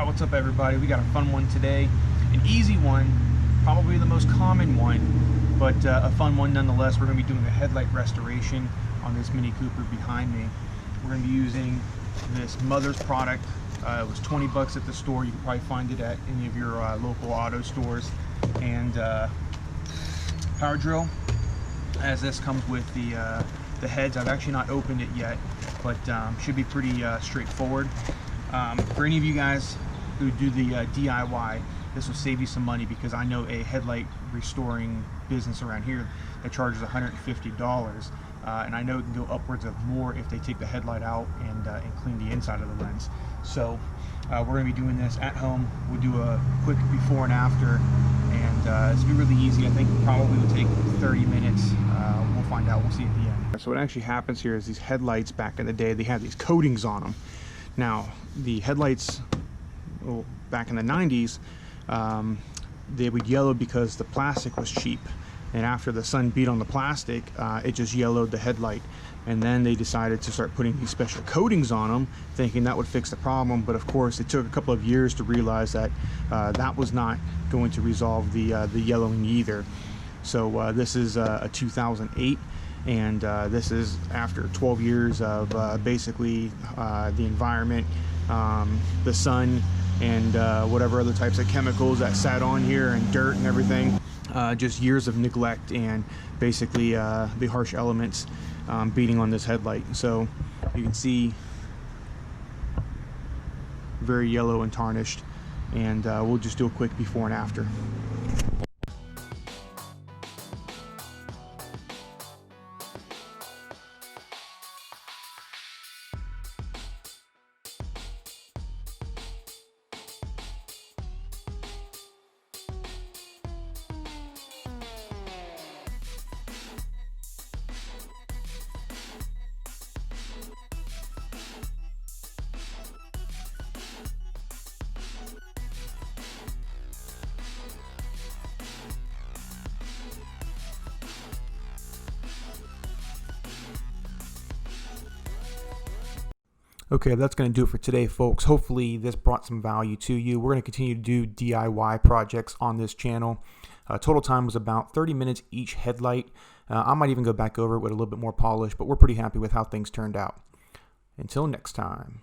Alright, what's up everybody? We got a fun one today. An easy one, probably the most common one, but a fun one nonetheless. We're going to be doing a headlight restoration on this Mini Cooper behind me. We're going to be using this Mother's product. It was 20 bucks at the store. You can probably find it at any of your local auto stores. And power drill, as this comes with the heads. I've actually not opened it yet, but should be pretty straightforward. For any of you guys who do the DIY, this will save you some money, because I know a headlight restoring business around here that charges $150, and I know it can go upwards of more if they take the headlight out and clean the inside of the lens. So we're going to be doing this at home. We'll do a quick before and after, and it's going to be really easy. I think probably will take 30 minutes. We'll find out. We'll see at the end. So what actually happens here is these headlights back in the day, they had these coatings on them. Now, the headlights back in the 90s, they would yellow because the plastic was cheap. And after the sun beat on the plastic, it just yellowed the headlight. And then they decided to start putting these special coatings on them, thinking that would fix the problem. But of course, it took a couple of years to realize that that was not going to resolve the yellowing either. So this is a 2008. And this is after 12 years of basically the environment, the sun, and whatever other types of chemicals that sat on here, and dirt and everything. Just years of neglect and basically the harsh elements beating on this headlight. So you can see very yellow and tarnished, and we'll just do a quick before and after. Okay, that's going to do it for today, folks. Hopefully this brought some value to you. We're going to continue to do DIY projects on this channel. Total time was about 30 minutes each headlight. I might even go back over it with a little bit more polish, but we're pretty happy with how things turned out. Until next time.